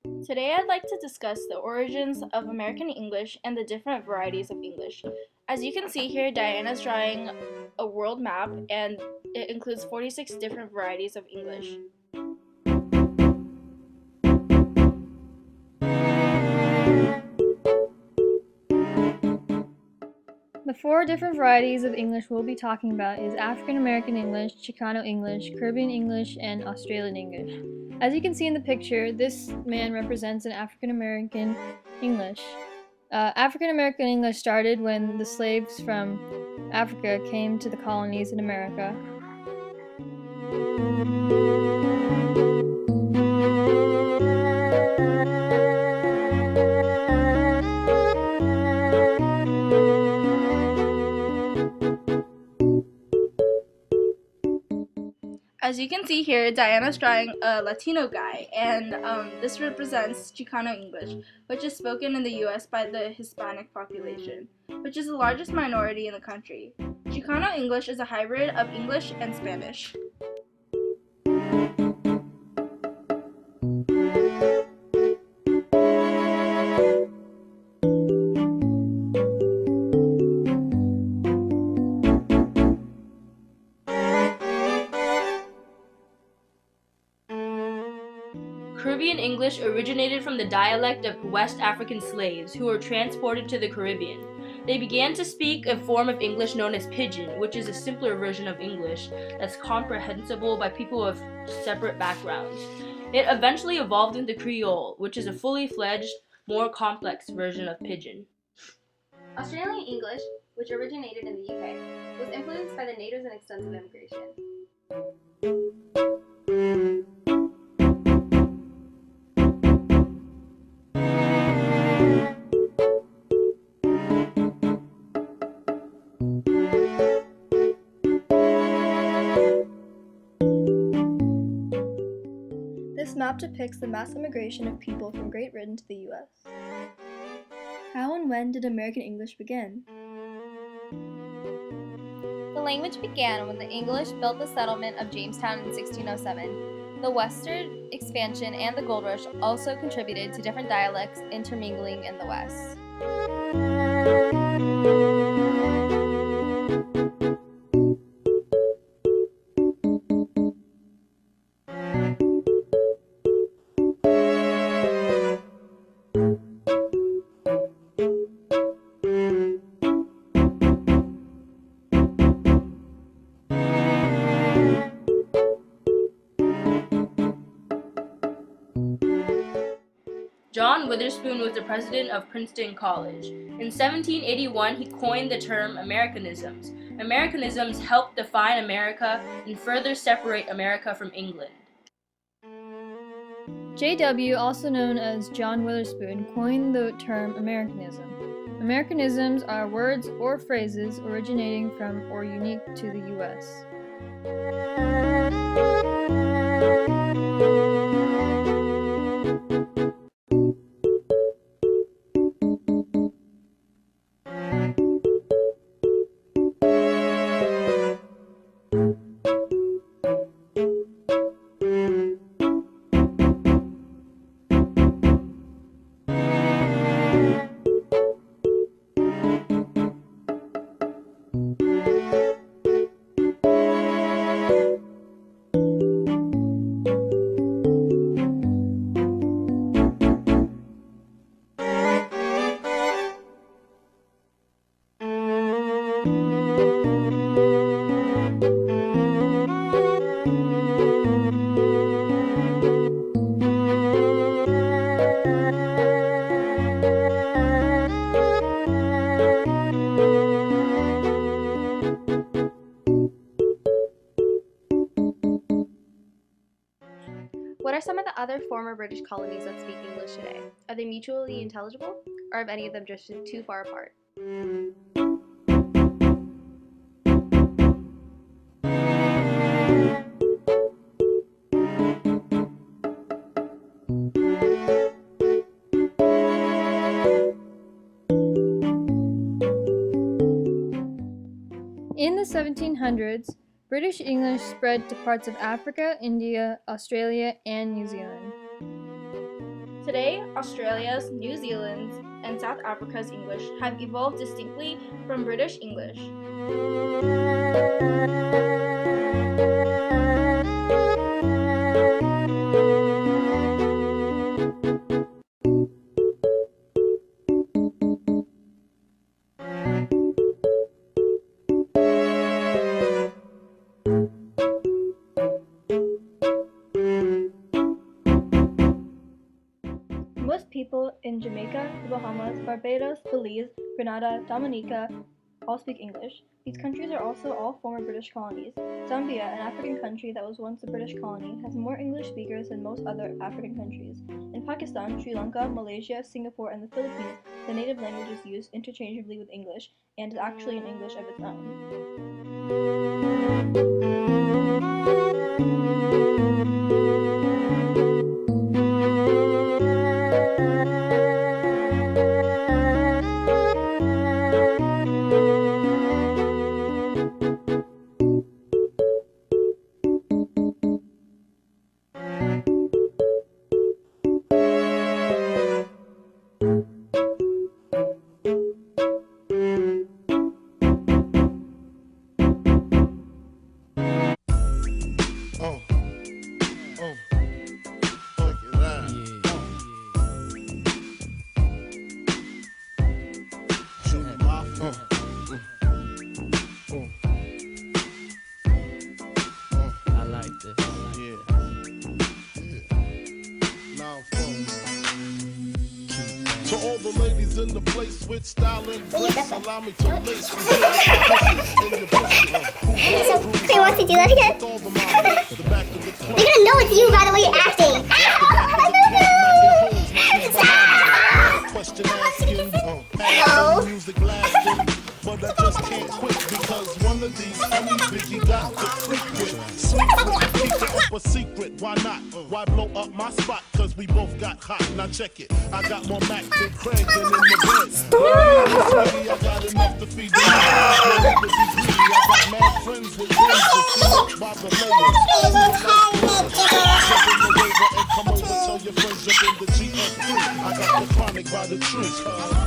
Today I'd like to discuss the origins of American English and the different varieties of English. As you can see here, Diana's drawing a world map and it includes 46 different varieties of English. The four different varieties of English we'll be talking about is African American English, Chicano English, Caribbean English, and Australian English. As you can see in the picture, this man represents an African American English. African American English started when the slaves from Africa came to the colonies in America. As you can see here, Diana's drawing a Latino guy, and this represents Chicano English, which is spoken in the US by the Hispanic population, which is the largest minority in the country. Chicano English is a hybrid of English and Spanish. Caribbean English originated from the dialect of West African slaves who were transported to the Caribbean. They began to speak a form of English known as Pidgin, which is a simpler version of English that's comprehensible by people of separate backgrounds. It eventually evolved into Creole, which is a fully fledged, more complex version of Pidgin. Australian English, which originated in the UK, was influenced by the natives and extensive immigration. This map depicts the mass immigration of people from Great Britain to the US. How and when did American English begin? The language began when the English built the settlement of Jamestown in 1607. The western expansion and the gold rush also contributed to different dialects intermingling in the West. John Witherspoon was the president of Princeton College. In 1781, he coined the term Americanisms. Americanisms helped define America and further separate America from England. J.W., also known as John Witherspoon, coined the term Americanism. Americanisms are words or phrases originating from or unique to the U.S. What are some of the other former British colonies that speak English today? Are they mutually intelligible, or have any of them drifted too far apart? In the 1700s, British English spread to parts of Africa, India, Australia, and New Zealand. Today, Australia's, New Zealand's, and South Africa's English have evolved distinctly from British English. Most people in Jamaica, the Bahamas, Barbados, Belize, Grenada, Dominica all speak English. These countries are also all former British colonies. Zambia, an African country that was once a British colony, has more English speakers than most other African countries. In Pakistan, Sri Lanka, Malaysia, Singapore, and the Philippines, the native language is used interchangeably with English and is actually an English of its own. To all the ladies in the place with style and grace, allow me to lace So, you want to do that again? You're gonna know it's you by the way you're acting. Stop! Music lasting, but I just can't quit because one of these Biggie got to frequent. Keep it up a secret, why not? Why blow up my spot? Cause we both got hot. Now check it, I got more Mac than Craig than in the bed. I got enough to feed the I got mad friends with friends to see by the layers. And come over, tell your friends jump in the GS3. I got the chronic by the tree.